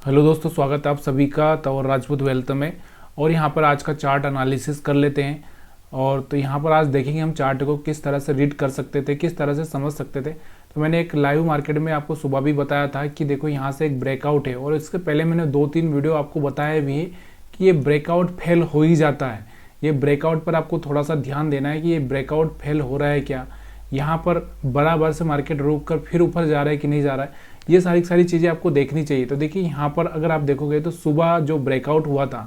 Hello दोस्तों, स्वागत है आप सभी का तंवर राजपूत वेल्थ में। और यहाँ पर आज का चार्ट एनालिसिस कर लेते हैं। और तो यहाँ पर आज देखेंगे हम चार्ट को किस तरह से रीड कर सकते थे, किस तरह से समझ सकते थे। तो मैंने एक लाइव मार्केट में आपको सुबह भी बताया था कि देखो यहाँ से एक ब्रेकआउट है, और इसके पहले मैंने 2-3 वीडियो आपको बताया भी है कि ये ब्रेकआउट फेल हो ही जाता है। ये ब्रेकआउट पर आपको थोड़ा सा ध्यान देना है कि ये ब्रेकआउट फेल हो रहा है क्या, यहाँ पर बराबर से मार्केट रुक कर फिर ऊपर जा रहा है कि नहीं जा रहा है, ये सारी चीज़ें आपको देखनी चाहिए। तो देखिए यहाँ पर अगर आप देखोगे तो सुबह जो ब्रेकआउट हुआ था,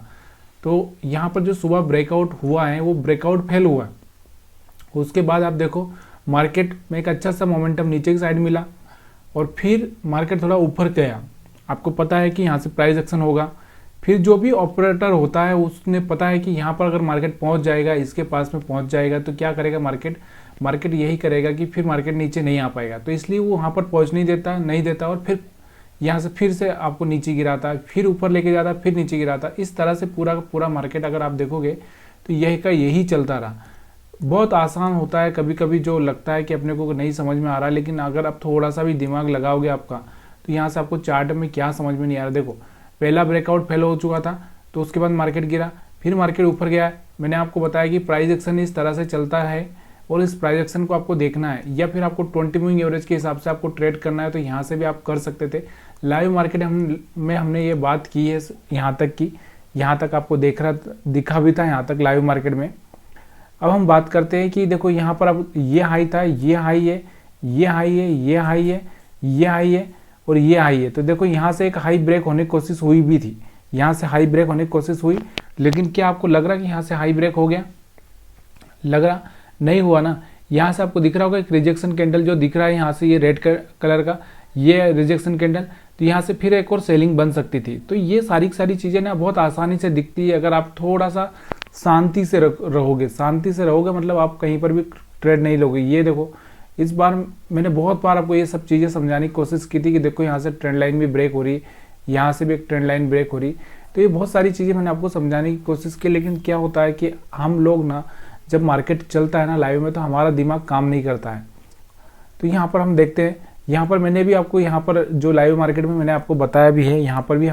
तो यहाँ पर जो सुबह ब्रेकआउट हुआ है वो ब्रेकआउट फेल हुआ है। उसके बाद आप देखो मार्केट में एक अच्छा सा मोमेंटम नीचे की साइड मिला, और फिर मार्केट थोड़ा ऊपर गया। आपको पता है कि यहाँ से प्राइस एक्शन होगा। फिर जो भी ऑपरेटर होता है उसने पता है कि यहाँ पर अगर मार्केट पहुँच जाएगा, इसके पास में पहुँच जाएगा, तो क्या करेगा मार्केट यही करेगा कि फिर मार्केट नीचे नहीं आ पाएगा। तो इसलिए वो वहाँ पर पहुँच नहीं देता और फिर यहाँ से फिर से आपको नीचे गिराता, फिर ऊपर लेके जाता, फिर नीचे गिराता। इस तरह से पूरा का पूरा मार्केट अगर आप देखोगे तो यही चलता रहा। बहुत आसान होता है, कभी कभी जो लगता है कि अपने को नहीं समझ में आ रहा है, लेकिन अगर आप थोड़ा सा भी दिमाग लगाओगे आपका, तो यहाँ से आपको चार्ट में क्या समझ में नहीं आ रहा। देखो पहला ब्रेकआउट फेल हो चुका था, तो उसके बाद मार्केट गिरा, फिर मार्केट ऊपर गया। मैंने आपको बताया कि प्राइस एक्शन इस तरह से चलता है, और इस प्राइस एक्शन को आपको देखना है, या फिर आपको 20 मूविंग एवरेज के हिसाब से आपको ट्रेड करना है, तो यहाँ से भी आप कर सकते थे। लाइव मार्केट में हमने ये बात की है यहाँ तक की, यहाँ तक आपको दिखा भी था यहाँ तक लाइव मार्केट में। अब हम बात करते हैं कि देखो यहाँ पर अब ये हाई था, ये हाई है, ये हाई है, ये हाई है, ये हाई है, और ये हाई है। तो देखो यहाँ से एक हाई ब्रेक होने की कोशिश हुई भी थी, यहाँ से हाई ब्रेक होने की कोशिश हुई, लेकिन क्या आपको लग रहा है कि यहाँ से हाई ब्रेक हो गया? लग रहा नहीं हुआ ना। यहाँ से आपको दिख रहा होगा एक रिजेक्शन कैंडल जो दिख रहा है यहाँ से, ये रेड कलर का ये रिजेक्शन कैंडल, तो यहाँ से फिर एक और सेलिंग बन सकती थी। तो ये सारी चीज़ें ना बहुत आसानी से दिखती है अगर आप थोड़ा सा शांति से रहोगे, मतलब आप कहीं पर भी ट्रेड नहीं लोगे। ये देखो इस बार मैंने बहुत बार आपको ये सब चीज़ें समझाने की कोशिश की थी कि देखो यहाँ से ट्रेंड लाइन भी ब्रेक हो रही, यहाँ से भी एक ट्रेंड लाइन ब्रेक हो रही। तो ये बहुत सारी चीज़ें मैंने आपको समझाने की कोशिश की, लेकिन क्या होता है कि हम लोग ना जब मार्केट चलता है ना लाइव में, तो हमारा दिमाग काम नहीं करता है। तो यहाँ पर हम देखते हैं, यहाँ पर मैंने भी आपको यहाँ पर जो लाइव मार्केट में मैंने आपको बताया भी है, यहाँ पर भी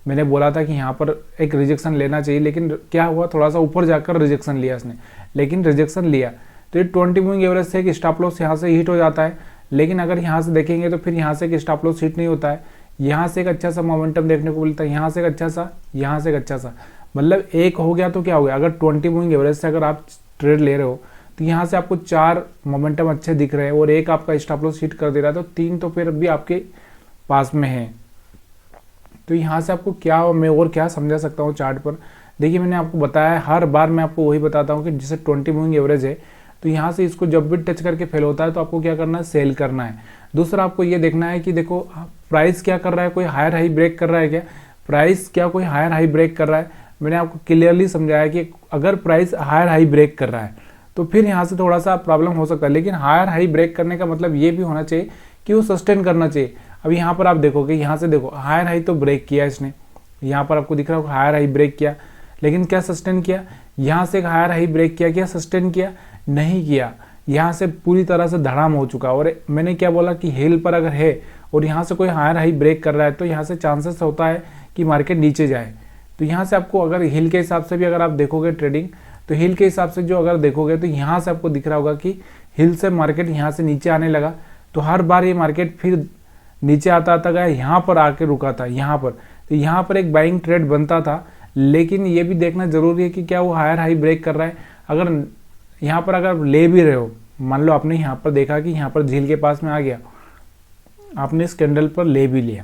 मैंने बोला था कि यहाँ पर एक रिजेक्शन लेना चाहिए, लेकिन क्या हुआ, थोड़ा सा ऊपर जाकर रिजेक्शन लिया इसने, लेकिन रिजेक्शन लिया तो ये 20 मूविंग एवरेज से एक स्टॉप लॉस यहाँ से हिट हो जाता है। लेकिन अगर यहाँ से देखेंगे तो फिर यहाँ से एक स्टॉप लॉस हिट नहीं होता है, यहाँ से एक अच्छा सा मोमेंटम देखने को मिलता है, यहाँ से एक अच्छा सा, यहाँ से एक अच्छा सा, मतलब एक हो गया। तो क्या हो गया, अगर 20 मूविंग एवरेज से अगर आप ट्रेड ले रहे हो तो यहाँ से आपको 4 मोमेंटम अच्छे दिख रहे हैं, और एक आपका स्टॉप लॉस हिट कर दे रहा है, तो 3 तो फिर भी आपके पास में है। तो यहाँ से आपको मैं और क्या समझा सकता हूँ चार्ट पर। देखिए मैंने आपको बताया, हर बार मैं आपको वही बताता हूँ कि जैसे 20 मूविंग एवरेज है, तो यहाँ से इसको जब भी टच करके फेल होता है तो आपको क्या करना है, सेल करना है। दूसरा आपको ये देखना है कि देखो प्राइस क्या कर रहा है, कोई हायर हाई ब्रेक कर रहा है क्या, प्राइस क्या कोई हायर हाई ब्रेक कर रहा है। मैंने आपको क्लियरली समझाया कि अगर प्राइस हायर हाई ब्रेक कर रहा है तो फिर यहाँ से थोड़ा सा प्रॉब्लम हो सकता है, लेकिन हायर हाई ब्रेक करने का मतलब ये भी होना चाहिए कि वो सस्टेन करना चाहिए। अब यहाँ पर आप देखोगे, यहाँ से देखो हायर हाई तो ब्रेक किया इसने, यहाँ पर आपको दिख रहा होगा हायर हाई ब्रेक किया, लेकिन क्या सस्टेन किया? यहाँ से एक हायर हाई ब्रेक किया, क्या सस्टेन किया? नहीं किया। यहाँ से पूरी तरह से धड़ाम हो चुका। और मैंने क्या बोला कि हिल पर अगर है और यहाँ से कोई हायर हाई ब्रेक कर रहा है, तो यहाँ से चांसेस होता है कि मार्केट नीचे जाए। तो यहाँ से आपको अगर हिल के हिसाब से भी अगर आप देखोगे ट्रेडिंग, तो हिल के हिसाब से जो अगर देखोगे तो यहाँ से आपको दिख रहा होगा कि हिल से मार्केट यहाँ से नीचे आने लगा, तो हर बार ये मार्केट फिर नीचे आता गया, यहाँ पर आके रुका था यहाँ पर, तो यहाँ पर एक बाइंग ट्रेड बनता था। लेकिन ये भी देखना जरूरी है कि क्या वो हायर हाई ब्रेक कर रहा है। अगर यहाँ पर अगर ले भी रहे हो, मान लो आपने यहाँ पर देखा कि यहाँ पर झील के पास में आ गया, आपने इस कैंडल पर ले भी लिया,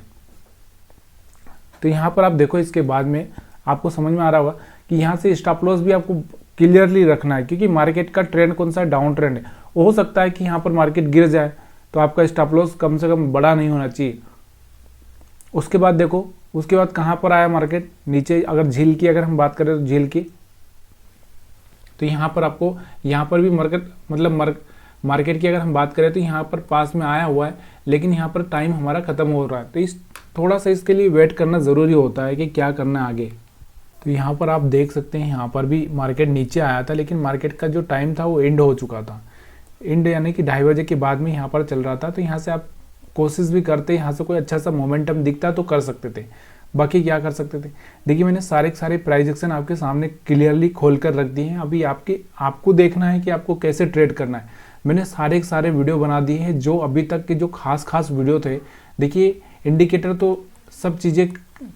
तो यहाँ पर आप देखो इसके बाद में आपको समझ में आ रहा होगा कि यहाँ से स्टॉप लॉस भी आपको क्लियरली रखना है, क्योंकि मार्केट का ट्रेंड कौन सा डाउन ट्रेंड है। हो सकता है कि यहाँ पर मार्केट गिर जाए, तो आपका स्टॉप लॉस कम से कम बड़ा नहीं होना चाहिए। उसके बाद देखो, उसके बाद कहाँ पर आया मार्केट, नीचे। अगर झील की अगर हम बात करें तो झील की, तो यहाँ पर आपको यहाँ पर भी मार्केट की अगर हम बात करें तो यहाँ पर पास में आया हुआ है, लेकिन यहाँ पर टाइम हमारा खत्म हो रहा है। तो थोड़ा सा इसके लिए वेट करना ज़रूरी होता है कि क्या करना है आगे। तो यहाँ पर आप देख सकते हैं, यहाँ पर भी मार्केट नीचे आया था, लेकिन मार्केट का जो टाइम था वो एंड हो चुका था। एंड यानी कि 2:30 बजे के बाद में यहाँ पर चल रहा था। तो यहाँ से आप कोशिश भी करते, यहाँ से कोई अच्छा सा मोमेंटम दिखता तो कर सकते थे, बाकी क्या कर सकते थे। देखिए मैंने सारे के सारे प्राइस एक्शन आपके सामने क्लियरली खोल कर रख दिए हैं। अभी आपको देखना है कि आपको कैसे ट्रेड करना है। मैंने सारे के सारे वीडियो बना दिए हैं, जो अभी तक के जो खास वीडियो थे। देखिए इंडिकेटर तो सब चीज़ें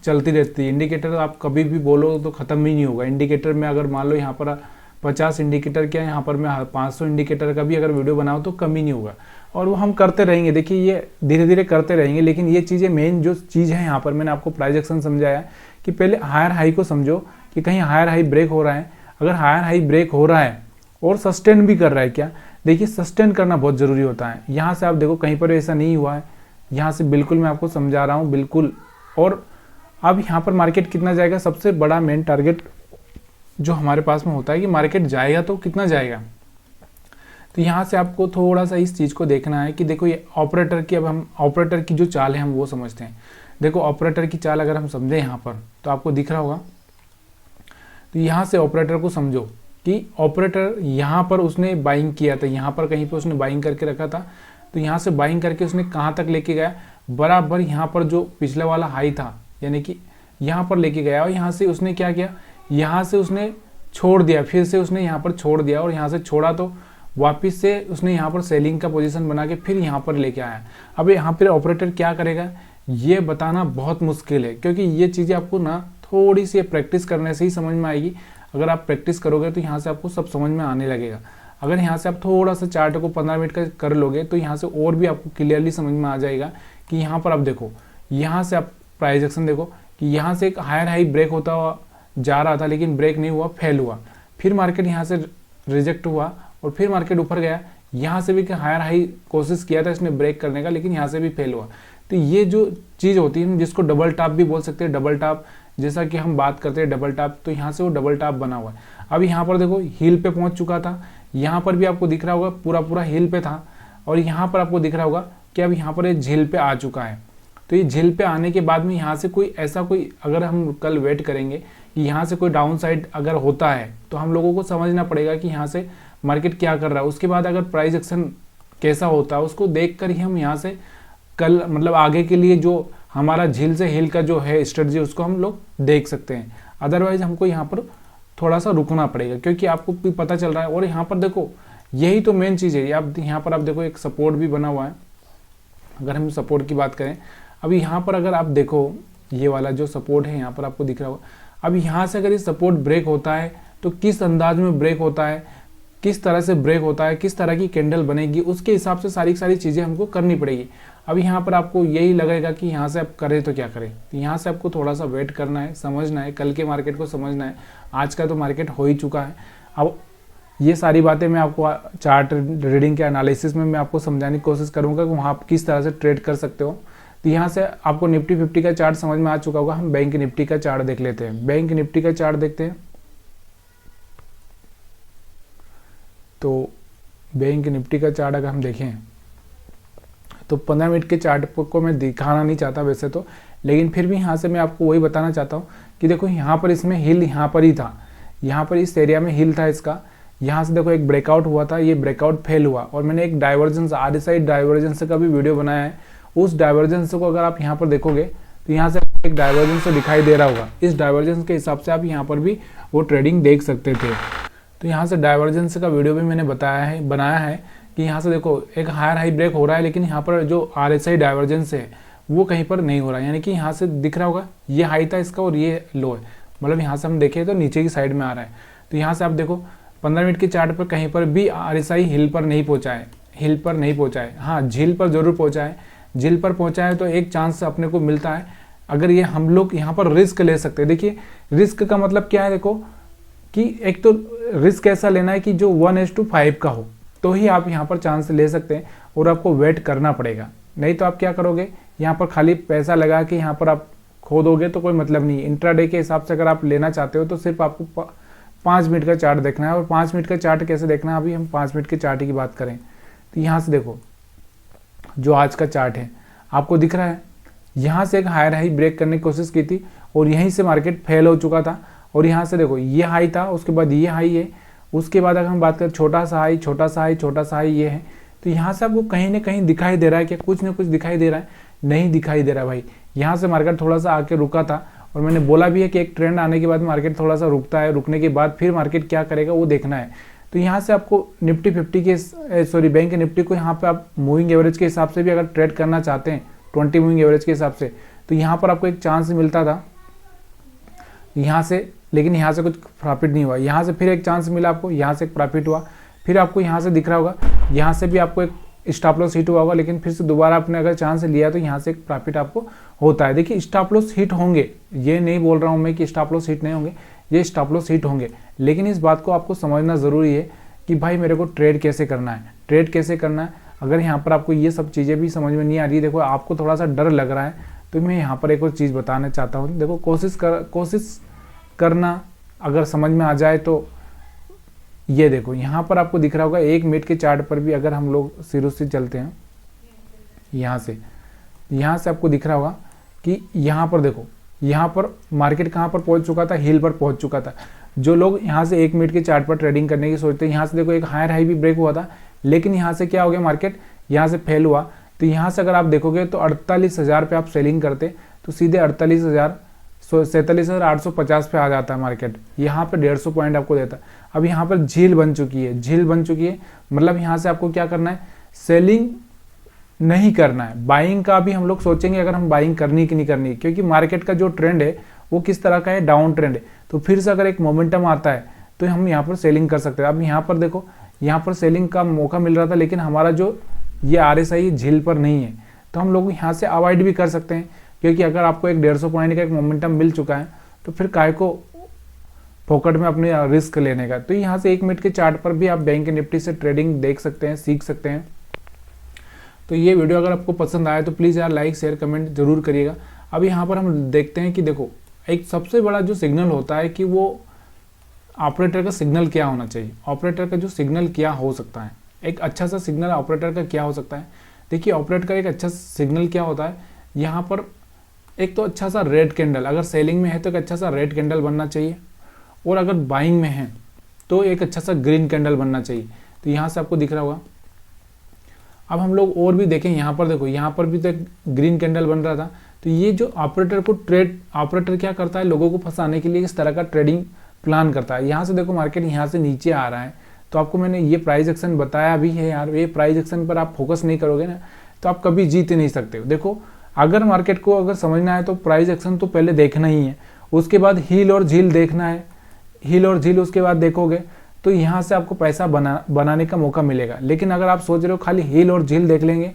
चलती रहती है, इंडिकेटर आप कभी भी बोलो तो ख़त्म ही नहीं होगा। इंडिकेटर में अगर मान लो यहाँ पर 50 इंडिकेटर क्या है, यहाँ पर मैं 500 इंडिकेटर का भी अगर वीडियो बनाऊँ तो कम ही नहीं होगा, और वो हम करते रहेंगे। देखिए ये धीरे धीरे करते रहेंगे, लेकिन ये चीज़ें मेन जो चीज़ है यहाँ पर मैंने आपको प्राइस एक्शन समझाया कि पहले हायर हाई को समझो कि कहीं हायर हाई ब्रेक हो रहा है। अगर हायर हाई ब्रेक हो रहा है और सस्टेन भी कर रहा है क्या, देखिए सस्टेन करना बहुत ज़रूरी होता है। यहाँ से आप देखो कहीं पर ऐसा नहीं हुआ है, यहाँ से बिल्कुल मैं आपको समझा रहा हूँ बिल्कुल। और अब यहाँ पर मार्केट कितना जाएगा, सबसे बड़ा मेन टारगेट जो हमारे पास में होता है कि मार्केट जाएगा तो कितना जाएगा। तो यहाँ से आपको थोड़ा सा इस चीज़ को देखना है कि देखो ये ऑपरेटर की, अब हम ऑपरेटर की जो चाल है हम वो समझते हैं। देखो ऑपरेटर की चाल अगर हम समझें यहाँ पर तो आपको दिख रहा होगा, तो यहाँ से ऑपरेटर को समझो कि ऑपरेटर यहाँ पर उसने बाइंग किया था, यहाँ पर कहीं पर उसने बाइंग करके रखा था। तो यहाँ से बाइंग करके उसने कहाँ तक लेके गया, बराबर यहाँ पर जो पिछले वाला हाई था यानी कि यहाँ पर लेके गया, और यहाँ से उसने क्या किया, यहाँ से उसने छोड़ दिया, फिर से उसने यहाँ पर छोड़ दिया, और यहाँ से छोड़ा तो वापस से उसने यहाँ पर सेलिंग का पोजीशन बना के फिर यहाँ पर लेके आया। अब यहाँ पर ऑपरेटर क्या करेगा ये बताना बहुत मुश्किल है, क्योंकि ये चीज़ें आपको ना थोड़ी सी प्रैक्टिस करने से ही समझ में आएगी। अगर आप प्रैक्टिस करोगे तो यहाँ से आपको सब समझ में आने लगेगा। अगर यहाँ से आप थोड़ा सा चार्ट को 15 मिनट का कर लोगे तो यहाँ से और भी आपको क्लियरली समझ में आ जाएगा कि यहाँ पर आप देखो, यहाँ से आप प्राइस एक्शन देखो कि यहाँ से एक हायर हाई ब्रेक होता हुआ जा रहा था, लेकिन ब्रेक नहीं हुआ, फेल हुआ। फिर मार्केट यहाँ से रिजेक्ट हुआ और फिर मार्केट ऊपर गया। यहाँ से भी हायर हाई कोशिश किया था इसने ब्रेक करने का, लेकिन यहाँ से भी फेल हुआ। तो ये जो चीज़ होती है जिसको डबल टॉप भी बोल सकते हैं, डबल टॉप जैसा कि हम बात करते हैं डबल टॉप, तो यहाँ से वो डबल टॉप बना हुआ है। अब यहाँ पर देखो हिल पे पहुँच चुका था, यहाँ पर भी आपको दिख रहा होगा पूरा हिल पे था, और यहाँ पर आपको दिख रहा होगा कि अब यहाँ पर एक झील पे आ चुका है। तो ये झील पे आने के बाद में यहाँ से कोई ऐसा कोई, अगर हम कल वेट करेंगे कि यहाँ से कोई डाउन साइड अगर होता है तो हम लोगों को समझना पड़ेगा कि यहाँ से मार्केट क्या कर रहा है। उसके बाद अगर प्राइस एक्शन कैसा होता है उसको देख कर ही हम यहाँ से कल मतलब आगे के लिए जो हमारा झील से हिल का जो है स्ट्रेटजी उसको हम लोग देख सकते हैं। अदरवाइज हमको यहाँ पर थोड़ा सा रुकना पड़ेगा, क्योंकि आपको भी पता चल रहा है। और यहाँ पर देखो यही तो मेन चीज़ है। आप यहाँ पर आप देखो एक सपोर्ट भी बना हुआ है। अगर हम सपोर्ट की बात करें, अभी यहाँ पर अगर आप देखो ये वाला जो सपोर्ट है यहाँ पर आपको दिख रहा होगा। अब यहाँ से अगर ये सपोर्ट ब्रेक होता है तो किस अंदाज में ब्रेक होता है, किस तरह से ब्रेक होता है, किस तरह की कैंडल बनेगी, उसके हिसाब से सारी चीज़ें हमको करनी पड़ेगी। अब यहाँ पर आपको यही लगेगा कि यहाँ से आप करें तो क्या करें, तो यहाँ से आपको थोड़ा सा वेट करना है, समझना है, कल के मार्केट को समझना है। आज का तो मार्केट हो ही चुका है। अब ये सारी बातें मैं आपको चार्ट रीडिंग के एनालिसिस में मैं आपको समझाने की कोशिश करूँगा कि वहाँ आप किस तरह से ट्रेड कर सकते हो। तो यहाँ से आपको निफ्टी 50 का चार्ट समझ में आ चुका होगा। हम बैंक निफ्टी का चार्ट देख लेते हैं। बैंक निफ्टी का चार्ट देखते हैं। तो बैंक निफ्टी का चार्ट अगर हम देखें तो 15 मिनट के चार्ट को मैं दिखाना नहीं चाहता वैसे तो, लेकिन फिर भी यहाँ से मैं आपको वही बताना चाहता हूँ कि देखो यहाँ पर इसमें हिल यहाँ पर ही था, यहाँ पर इस एरिया में हिल था इसका। यहाँ से देखो एक ब्रेकआउट हुआ था, ये ब्रेकआउट फेल हुआ, और मैंने एक डाइवर्जेंस RSI डाइवर्जेंस का भी वीडियो बनाया है। उस डाइवर्जेंस को अगर आप यहाँ पर देखोगे तो यहाँ से एक डाइवर्जेंस दिखाई दे रहा होगा। इस डाइवर्जेंस के हिसाब से आप यहाँ पर भी वो ट्रेडिंग देख सकते थे। तो यहाँ से डाइवर्जेंस का वीडियो भी मैंने बनाया है कि यहाँ से देखो एक हायर हाई ब्रेक हो रहा है, लेकिन यहाँ पर जो RSI डाइवर्जेंस है वो कहीं पर नहीं हो रहा है। यानी कि यहाँ से दिख रहा होगा ये हाई था इसका और ये लो है, मतलब यहाँ से हम देखें तो नीचे की साइड में आ रहा है। तो यहाँ से आप देखो 15 मिनट के चार्ट पर कहीं पर भी RSI हिल पर नहीं पहुँचा है, हाँ झील पर जरूर पहुँचा है। झील पर पहुँचा है तो एक चांस अपने को मिलता है, अगर ये हम लोग यहाँ पर रिस्क ले सकते हैं। देखिए रिस्क का मतलब क्या है, देखो कि एक तो रिस्क ऐसा लेना है कि जो 1:5 का हो, तो ही आप यहाँ पर चांस ले सकते हैं, और आपको वेट करना पड़ेगा। नहीं तो आप क्या करोगे, यहाँ पर खाली पैसा लगा के यहाँ पर आप खो दोगे तो कोई मतलब नहीं। इंट्राडे के हिसाब से अगर आप लेना चाहते हो तो सिर्फ आपको 5 मिनट का चार्ट देखना है। और 5 मिनट का चार्ट कैसे देखना है, अभी हम 5 मिनट के चार्ट की बात करें तो यहाँ से देखो जो आज का चार्ट है आपको दिख रहा है, यहाँ से एक हायर हाई ब्रेक करने की कोशिश की थी और यहीं से मार्केट फेल हो चुका था। और यहाँ से देखो ये हाई था, उसके बाद ये हाई है, उसके बाद अगर हम बात करें छोटा सा हाई ये है, तो यहाँ से आपको कहीं ना कहीं दिखाई दे रहा है, क्या कुछ ना कुछ दिखाई दे रहा है? नहीं दिखाई दे रहा है भाई। यहाँ से मार्केट थोड़ा सा आके रुका था और मैंने बोला भी है कि एक ट्रेंड आने के बाद मार्केट थोड़ा सा रुकता है, रुकने के बाद फिर मार्केट क्या करेगा वो देखना है। तो यहाँ से आपको निफ्टी 50 के बैंक निफ्टी को यहाँ पे आप मूविंग एवरेज के हिसाब से भी अगर ट्रेड करना चाहते हैं 20 मूविंग एवरेज के हिसाब से, तो यहाँ पर आपको एक चांस मिलता था यहाँ से, लेकिन यहाँ से कुछ प्रॉफिट नहीं हुआ। यहाँ से फिर एक चांस मिला आपको, यहाँ से एक प्रॉफिट हुआ, फिर आपको यहाँ से दिख रहा होगा, यहाँ से भी आपको एक स्टॉप लॉस हिट हुआ होगा, लेकिन फिर से दोबारा आपने अगर चांस लिया तो यहाँ से एक प्रॉफिट आपको होता है। देखिए स्टॉप लॉस हिट होंगे, ये नहीं बोल रहा हूँ मैं कि स्टॉप लॉस हिट नहीं होंगे, ये स्टॉप लॉस हिट होंगे, लेकिन इस बात को आपको समझना ज़रूरी है कि भाई मेरे को ट्रेड कैसे करना है, ट्रेड कैसे करना है। अगर यहाँ पर आपको ये सब चीज़ें भी समझ में नहीं आ रही, देखो आपको थोड़ा सा डर लग रहा है, तो मैं यहाँ पर एक और चीज़ बताना चाहता हूँ। देखो कोशिश करना अगर समझ में आ जाए तो ये देखो यहाँ पर आपको दिख रहा होगा 1 मिनट के चार्ट पर भी अगर हम लोग शुरू से चलते हैं यहाँ से आपको दिख रहा होगा कि यहाँ पर देखो, यहाँ पर मार्केट कहाँ पर पहुँच चुका था, हिल पर पहुँच चुका था। जो लोग यहाँ से 1 मिनट के चार्ट पर ट्रेडिंग करने की सोचते हैं, यहाँ से देखो एक हायर हाई भी ब्रेक हुआ था, लेकिन यहाँ से क्या हो गया, मार्केट यहाँ से फेल हुआ। तो यहाँ से अगर आप देखोगे तो 48,000 पे आप सेलिंग करते तो सीधे 47,850 पे आ जाता है मार्केट। यहाँ पे 150 पॉइंट आपको देता है। अब यहाँ पर झील बन चुकी है, मतलब यहाँ से आपको क्या करना है, सेलिंग नहीं करना है। बाइंग का भी हम लोग सोचेंगे अगर हम बाइंग करनी कि नहीं करनी, क्योंकि मार्केट का जो ट्रेंड है वो किस तरह का है, डाउन ट्रेंड है। तो फिर से अगर एक मोमेंटम आता है तो हम यहाँ पर सेलिंग कर सकते हैं। अब यहाँ पर देखो, यहाँ पर सेलिंग का मौका मिल रहा था, लेकिन हमारा जो ये RSI झील पर नहीं है, तो हम लोग यहाँ से अवॉइड भी कर सकते हैं, क्योंकि अगर आपको एक 150 पॉइंट का एक मोमेंटम मिल चुका है तो फिर काय को फोकट में अपने रिस्क लेने का। तो यहाँ से 1 मिनट के चार्ट पर भी आप बैंक निफ्टी से ट्रेडिंग देख सकते हैं, सीख सकते हैं। तो ये वीडियो अगर आपको पसंद आए तो प्लीज़ यार लाइक शेयर कमेंट जरूर करिएगा। अब यहाँ पर हम देखते हैं कि देखो एक सबसे बड़ा जो सिग्नल होता है कि वो ऑपरेटर का सिग्नल क्या होना चाहिए, ऑपरेटर का जो सिग्नल क्या हो सकता है, एक अच्छा सा सिग्नल ऑपरेटर का क्या हो सकता है। देखिए ऑपरेटर का एक अच्छा सिग्नल क्या होता है, यहाँ पर एक तो अच्छा सा रेड कैंडल, अगर सेलिंग में है तो एक अच्छा सा रेड कैंडल बनना चाहिए, और अगर बाइंग में है तो एक अच्छा सा ग्रीन कैंडल बनना चाहिए। तो यहाँ से आपको दिख रहा होगा। अब हम लोग और भी देखें, यहाँ पर देखो, यहाँ पर भी तो एक ग्रीन कैंडल बन रहा था। तो ये जो ऑपरेटर क्या करता है, लोगों को फंसाने के लिए इस तरह का ट्रेडिंग प्लान करता है। यहाँ से देखो मार्केट यहाँ से नीचे आ रहा है, तो आपको मैंने ये प्राइस एक्शन बताया भी है यार, ये प्राइस एक्शन पर आप फोकस नहीं करोगे ना तो आप कभी जीत नहीं सकते हो। देखो अगर मार्केट को अगर समझना है तो प्राइस एक्शन तो पहले देखना ही है, उसके बाद हील और झील देखना है, हील और झील उसके बाद देखोगे तो यहाँ से आपको पैसा बनाने का मौका मिलेगा। लेकिन अगर आप सोच रहे हो खाली हील और झील देख लेंगे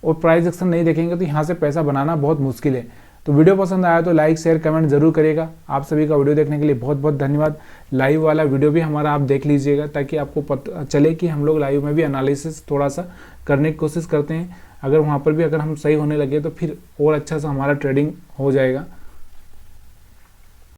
और प्राइस एक्शन नहीं देखेंगे तो यहाँ से पैसा बनाना बहुत मुश्किल है। तो वीडियो पसंद आया तो लाइक शेयर कमेंट जरूर करिएगा। आप सभी का वीडियो देखने के लिए बहुत बहुत धन्यवाद। लाइव वाला वीडियो भी हमारा आप देख लीजिएगा ताकि आपको पता चले कि हम लोग लाइव में भी एनालिसिस थोड़ा सा करने की कोशिश करते हैं। अगर वहाँ पर भी अगर हम सही होने लगे तो फिर और अच्छा सा हमारा ट्रेडिंग हो जाएगा।